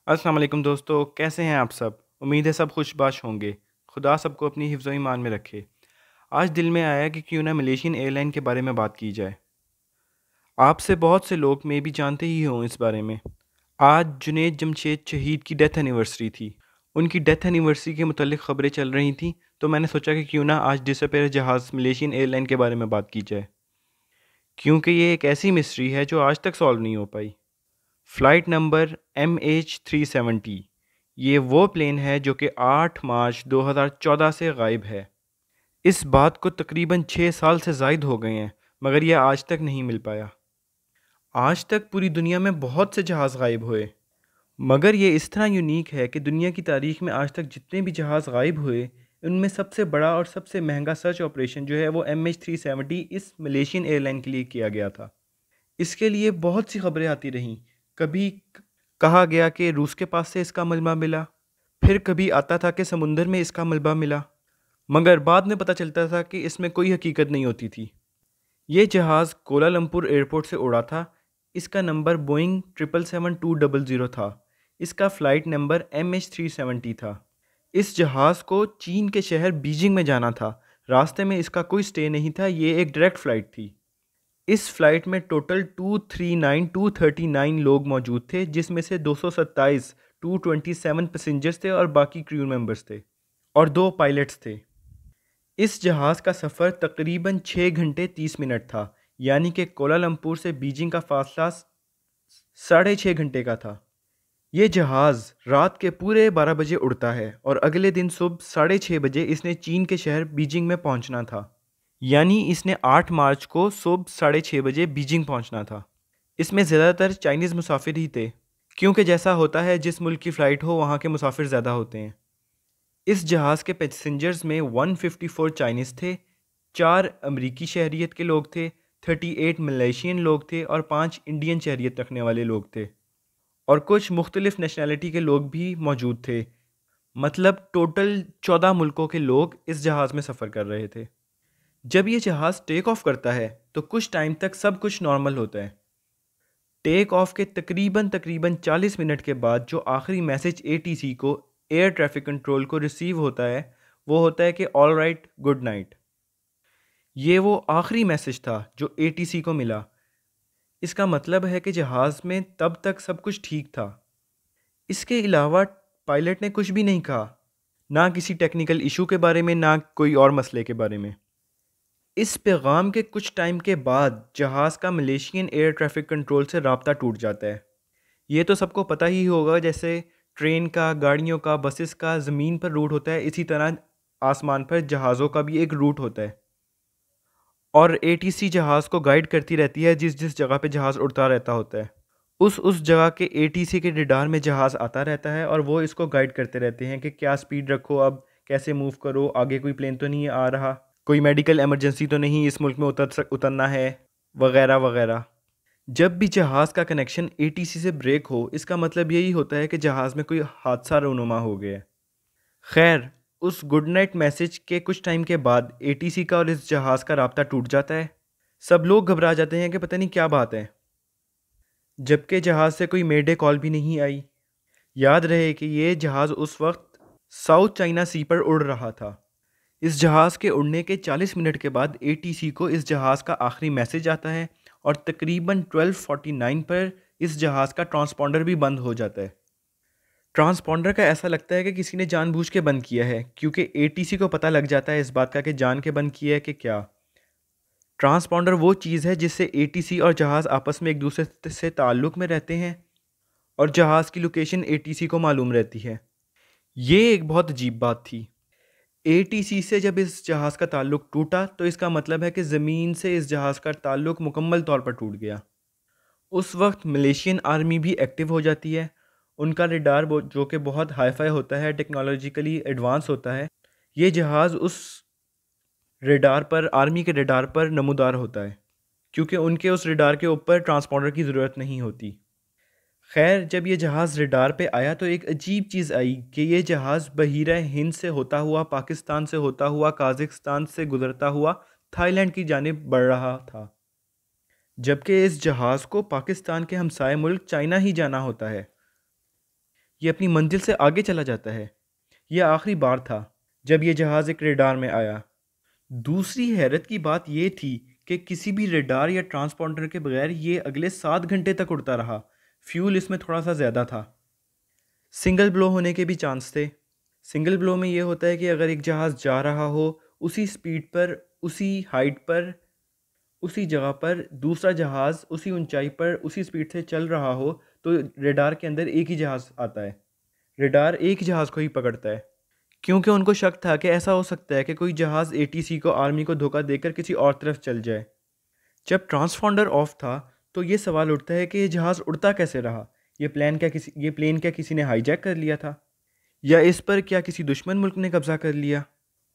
السلام علیکم دوستو، کیسے ہیں آپ سب؟ امید ہے سب خوش باش ہوں گے۔ خدا سب کو اپنی حفظ و ایمان میں رکھے۔ آج دل میں آیا کہ کیوں نہ ملیشین ایئر لائن کے بارے میں بات کی جائے۔ آپ سے بہت سے لوگ میں بھی جانتے ہی ہوں اس بارے میں۔ آج جنید جمشید شہید کی ڈیتھ اینیورسری تھی۔ ان کی ڈیتھ اینیورسری کے متعلق خبریں چل رہی تھیں، تو میں نے سوچا کہ کیوں نہ آج ڈس اپیئر جہاز ملیشین ایئر لائن کے بارے میں بات کی جائے، کیونکہ یہ ایک ایسی مسٹری ہے جو آج تک سالو نہیں ہو پائی۔ فلائٹ نمبر MH370، یہ وہ پلین ہے جو کہ 8 مارچ 2014 سے غائب ہے۔ اس بات کو تقریباً 6 سال سے زائد ہو گئے ہیں، مگر یہ آج تک نہیں مل پایا۔ آج تک پوری دنیا میں بہت سے جہاز غائب ہوئے، مگر یہ اس طرح یونیک ہے کہ دنیا کی تاریخ میں آج تک جتنے بھی جہاز غائب ہوئے، ان میں سب سے بڑا اور سب سے مہنگا سرچ آپریشن جو ہے وہ MH370 اس ملیشین ایئر لائن کے لیے کیا گیا تھا۔ اس کے لیے بہت سی خبریں آتی رہیں۔ کبھی کہا گیا کہ روس کے پاس سے اس کا ملبہ ملا، پھر کبھی آتا تھا کہ سمندر میں اس کا ملبہ ملا، مگر بعد میں پتہ چلتا تھا کہ اس میں کوئی حقیقت نہیں ہوتی تھی۔ یہ جہاز کوالالمپور ایئرپورٹ سے اڑا تھا۔ اس کا نمبر بوئنگ 777-200 تھا۔ اس کا فلائٹ نمبر MH370 تھا۔ اس جہاز کو چین کے شہر بیجنگ میں جانا تھا۔ راستے میں اس کا کوئی سٹے نہیں تھا، یہ ایک ڈائریکٹ فلائٹ تھی۔ اس فلائٹ میں ٹوٹل 239 لوگ موجود تھے، جس میں سے 227 پیسنجرز تھے اور باقی کریو ممبرز تھے اور 2 پائلٹس تھے۔ اس جہاز کا سفر تقریباً 6 گھنٹے 30 منٹ تھا، یعنی کہ کوالالمپور سے بیجنگ کا فاصلہ 6.5 گھنٹے کا تھا۔ یہ جہاز رات کے پورے 12 بجے اڑتا ہے اور اگلے دن صبح 6:30 بجے اس نے چین کے شہر بیجنگ میں پہنچنا تھا، یعنی اس نے 8 مارچ کو صبح 6:30 بجے بیجنگ پہنچنا تھا۔ اس میں زیادہ تر چائنیز مسافر ہی تھے، کیونکہ جیسا ہوتا ہے جس ملک کی فلائٹ ہو وہاں کے مسافر زیادہ ہوتے ہیں۔ اس جہاز کے پیسنجرز میں 154 چائنیز تھے، 4 امریکی شہریت کے لوگ تھے، 38 ملیشین لوگ تھے اور 5 انڈین شہریت رکھنے والے لوگ تھے، اور کچھ مختلف نیشنلٹی کے لوگ بھی موجود تھے۔ مطلب ٹوٹل 14 ملکوں کے لوگ اس جہاز میں سفر کر رہے تھے۔ جب یہ جہاز ٹیک آف کرتا ہے تو کچھ ٹائم تک سب کچھ نارمل ہوتا ہے۔ ٹیک آف کے تقریباً 40 منٹ کے بعد جو آخری میسج ATC کو ایئر ٹریفک کنٹرول کو ریسیو ہوتا ہے وہ ہوتا ہے کہ آل رائٹ، گڈ نائٹ۔ یہ وہ آخری میسج تھا جو ATC کو ملا۔ اس کا مطلب ہے کہ جہاز میں تب تک سب کچھ ٹھیک تھا۔ اس کے علاوہ پائلٹ نے کچھ بھی نہیں کہا، نہ کسی ٹیکنیکل ایشو کے بارے میں، نہ کوئی اور مسئلے کے بارے میں۔ اس پیغام کے کچھ ٹائم کے بعد جہاز کا ملیشین ایئر ٹریفک کنٹرول سے رابطہ ٹوٹ جاتا ہے۔ یہ تو سب کو پتہ ہی ہوگا، جیسے ٹرین کا، گاڑیوں کا، بسز کا زمین پر روٹ ہوتا ہے، اسی طرح آسمان پر جہازوں کا بھی ایک روٹ ہوتا ہے، اور ATC جہاز کو گائیڈ کرتی رہتی ہے جس جگہ پہ جہاز اڑتا رہتا ہوتا ہے۔ اس جگہ کے ATC کے ریڈار میں جہاز آتا رہتا ہے اور وہ اس کو گائیڈ کرتے رہتے ہیں کہ کیا سپیڈ رکھو، اب کیسے موو کرو، آگے کوئی پلین تو نہیں آ رہا، کوئی میڈیکل ایمرجنسی تو نہیں اس ملک میں اترنا ہے، وغیرہ وغیرہ۔ جب بھی جہاز کا کنیکشن ATC سے بریک ہو، اس کا مطلب یہی ہوتا ہے کہ جہاز میں کوئی حادثہ رونما ہو گیا ہے۔ خیر، اس گڈ نائٹ میسج کے کچھ ٹائم کے بعد ATC کا اور اس جہاز کا رابطہ ٹوٹ جاتا ہے۔ سب لوگ گھبرا جاتے ہیں کہ پتہ نہیں کیا بات ہے، جبکہ جہاز سے کوئی میڈے کال بھی نہیں آئی۔ یاد رہے کہ یہ جہاز اس وقت ساؤتھ چائنا سی پر اڑ رہا تھا۔ اس جہاز کے اڑنے کے 40 منٹ کے بعد ATC کو اس جہاز کا آخری میسج آتا ہے اور تقریباً 12:49 پر اس جہاز کا ٹرانسپونڈر بھی بند ہو جاتا ہے۔ ٹرانسپونڈر کا ایسا لگتا ہے کہ کسی نے جان بوجھ کے بند کیا ہے، کیونکہ ATC کو پتہ لگ جاتا ہے اس بات کا کہ جان کے بند کیا ہے کہ کیا۔ ٹرانسپونڈر وہ چیز ہے جس سے ATC اور جہاز آپس میں ایک دوسرے سے تعلق میں رہتے ہیں اور جہاز کی لوکیشن ATC کو معلوم رہتی ہے۔ یہ ایک بہت عجیب بات تھی۔ ATC سے جب اس جہاز کا تعلق ٹوٹا تو اس کا مطلب ہے کہ زمین سے اس جہاز کا تعلق مکمل طور پر ٹوٹ گیا۔ اس وقت ملیشین آرمی بھی ایکٹیو ہو جاتی ہے۔ ان کا ریڈار جو کہ بہت ہائی فائی ہوتا ہے، ٹیکنالوجیکلی ایڈوانس ہوتا ہے، یہ جہاز اس ریڈار پر، آرمی کے ریڈار پر نمودار ہوتا ہے، کیونکہ ان کے اس ریڈار کے اوپر ٹرانسپونڈر کی ضرورت نہیں ہوتی۔ خیر، جب یہ جہاز ریڈار پہ آیا تو ایک عجیب چیز آئی کہ یہ جہاز بحیرہ ہند سے ہوتا ہوا، پاکستان سے ہوتا ہوا، قازقستان سے گزرتا ہوا تھائی لینڈ کی جانب بڑھ رہا تھا، جبکہ اس جہاز کو پاکستان کے ہمسائے ملک چائنا ہی جانا ہوتا ہے۔ یہ اپنی منزل سے آگے چلا جاتا ہے۔ یہ آخری بار تھا جب یہ جہاز ایک ریڈار میں آیا۔ دوسری حیرت کی بات یہ تھی کہ کسی بھی ریڈار یا ٹرانسپونڈر کے بغیر یہ اگلے 7 گھنٹے تک اڑتا رہا۔ فیول اس میں تھوڑا سا زیادہ تھا۔ سنگل بلو ہونے کے بھی چانس تھے۔ سنگل بلو میں یہ ہوتا ہے کہ اگر ایک جہاز جا رہا ہو اسی سپیڈ پر، اسی ہائٹ پر، اسی جگہ پر، دوسرا جہاز اسی اونچائی پر اسی سپیڈ سے چل رہا ہو تو ریڈار کے اندر ایک ہی جہاز آتا ہے۔ ریڈار ایک جہاز کو ہی پکڑتا ہے، کیونکہ ان کو شک تھا کہ ایسا ہو سکتا ہے کہ کوئی جہاز ATC کو، آرمی کو دھوکہ دے کر کسی اور طرف چل جائے۔ جب ٹرانسپونڈر آف تھا تو یہ سوال اٹھتا ہے کہ یہ جہاز اڑتا کیسے رہا؟ یہ پلین کیا کسی نے ہائی جیک کر لیا تھا؟ یا اس پر کیا کسی دشمن ملک نے قبضہ کر لیا؟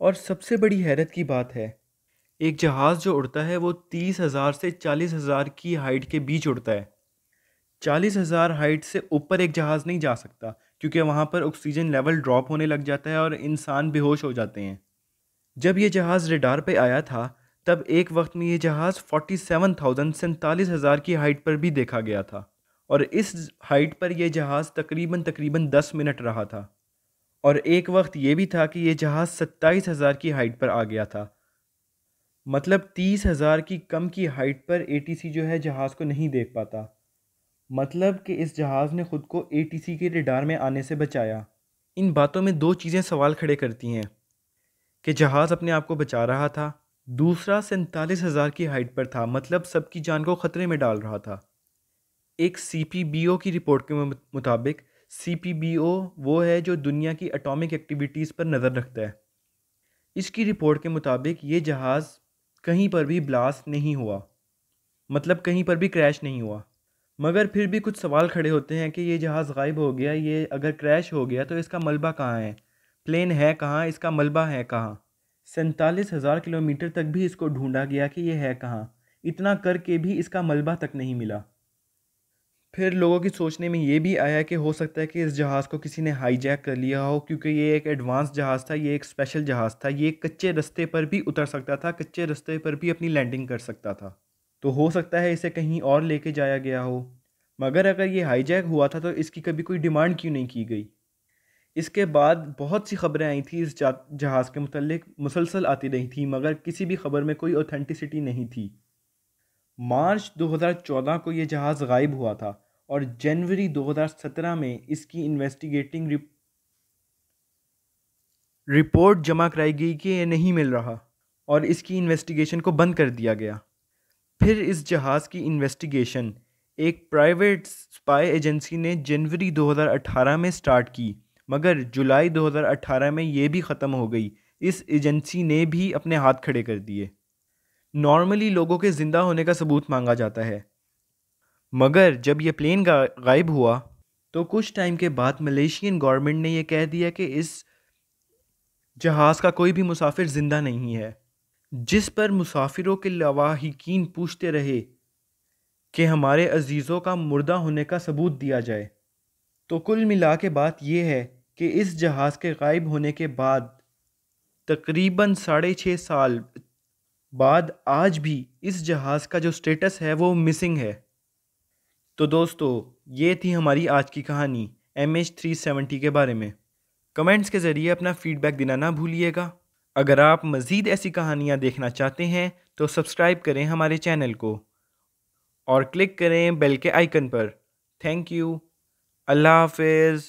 اور سب سے بڑی حیرت کی بات ہے، ایک جہاز جو اڑتا ہے وہ 30,000 سے 40,000 کی ہائٹ کے بیچ اڑتا ہے۔ 40,000 ہائٹ سے اوپر ایک جہاز نہیں جا سکتا، کیونکہ وہاں پر آکسیجن لیول ڈراپ ہونے لگ جاتا ہے اور انسان بے ہوش ہو جاتے ہیں۔ جب یہ جہاز ریڈار پہ آیا تھا تب ایک وقت میں یہ جہاز 47,000 کی ہائٹ پر بھی دیکھا گیا تھا، اور اس ہائٹ پر یہ جہاز تقریباً 10 منٹ رہا تھا۔ اور ایک وقت یہ بھی تھا کہ یہ جہاز 27,000 کی ہائٹ پر آ گیا تھا، مطلب 30,000 کی کم کی ہائٹ پر ATC جو ہے جہاز کو نہیں دیکھ پاتا۔ مطلب کہ اس جہاز نے خود کو ATC کے ریڈار میں آنے سے بچایا۔ ان باتوں میں دو چیزیں سوال کھڑے کرتی ہیں کہ جہاز اپنے آپ کو بچا رہا تھا، دوسرا 47,000 کی ہائٹ پر تھا، مطلب سب کی جان کو خطرے میں ڈال رہا تھا۔ ایک CPBO کی رپورٹ کے مطابق CPBO وہ ہے جو دنیا کی اٹامک ایکٹیویٹیز پر نظر رکھتا ہے۔ اس کی رپورٹ کے مطابق یہ جہاز کہیں پر بھی بلاسٹ نہیں ہوا، مطلب کہیں پر بھی کریش نہیں ہوا۔ مگر پھر بھی کچھ سوال کھڑے ہوتے ہیں کہ یہ جہاز غائب ہو گیا، یہ اگر کریش ہو گیا تو اس کا ملبہ کہاں ہے؟ پلین ہے کہاں؟ اس کا ملبہ ہے کہاں؟ 47,000 کلومیٹر تک بھی اس کو ڈھونڈا گیا کہ یہ ہے کہاں، اتنا کر کے بھی اس کا ملبہ تک نہیں ملا۔ پھر لوگوں کی سوچنے میں یہ بھی آیا کہ ہو سکتا ہے کہ اس جہاز کو کسی نے ہائی جیک کر لیا ہو، کیونکہ یہ ایک ایڈوانس جہاز تھا، یہ ایک اسپیشل جہاز تھا، یہ کچے رستے پر بھی اتر سکتا تھا، کچے رستے پر بھی اپنی لینڈنگ کر سکتا تھا، تو ہو سکتا ہے اسے کہیں اور لے کے جایا گیا ہو۔ مگر اگر یہ ہائی جیک ہوا تھا تو اس کی کبھی کوئی ڈیمانڈ کیوں نہیں کی گئی؟ اس کے بعد بہت سی خبریں آئی تھیں اس جہاز کے متعلق، مسلسل آتی رہی تھیں، مگر کسی بھی خبر میں کوئی اوتھینٹسٹی نہیں تھی۔ مارچ 2014 کو یہ جہاز غائب ہوا تھا، اور جنوری 2017 میں اس کی انویسٹیگیٹنگ رپورٹ جمع کرائی گئی کہ یہ نہیں مل رہا، اور اس کی انویسٹیگیشن کو بند کر دیا گیا۔ پھر اس جہاز کی انویسٹیگیشن ایک پرائیویٹ اسپائی ایجنسی نے جنوری 2018 میں سٹارٹ کی، مگر جولائی 2018 میں یہ بھی ختم ہو گئی۔ اس ایجنسی نے بھی اپنے ہاتھ کھڑے کر دیے۔ نارملی لوگوں کے زندہ ہونے کا ثبوت مانگا جاتا ہے، مگر جب یہ پلین غائب ہوا تو کچھ ٹائم کے بعد ملیشین گورنمنٹ نے یہ کہہ دیا کہ اس جہاز کا کوئی بھی مسافر زندہ نہیں ہے، جس پر مسافروں کے لواحقین پوچھتے رہے کہ ہمارے عزیزوں کا مردہ ہونے کا ثبوت دیا جائے۔ تو کل ملا کے بات یہ ہے کہ اس جہاز کے غائب ہونے کے بعد تقریباً 6.5 سال بعد آج بھی اس جہاز کا جو سٹیٹس ہے وہ مسنگ ہے۔ تو دوستو، یہ تھی ہماری آج کی کہانی MH370 کے بارے میں۔ کمنٹس کے ذریعے اپنا فیڈ بیک دینا نہ بھولیے گا۔ اگر آپ مزید ایسی کہانیاں دیکھنا چاہتے ہیں تو سبسکرائب کریں ہمارے چینل کو اور کلک کریں بیل کے آئیکن پر۔ تھینک یو، اللہ حافظ۔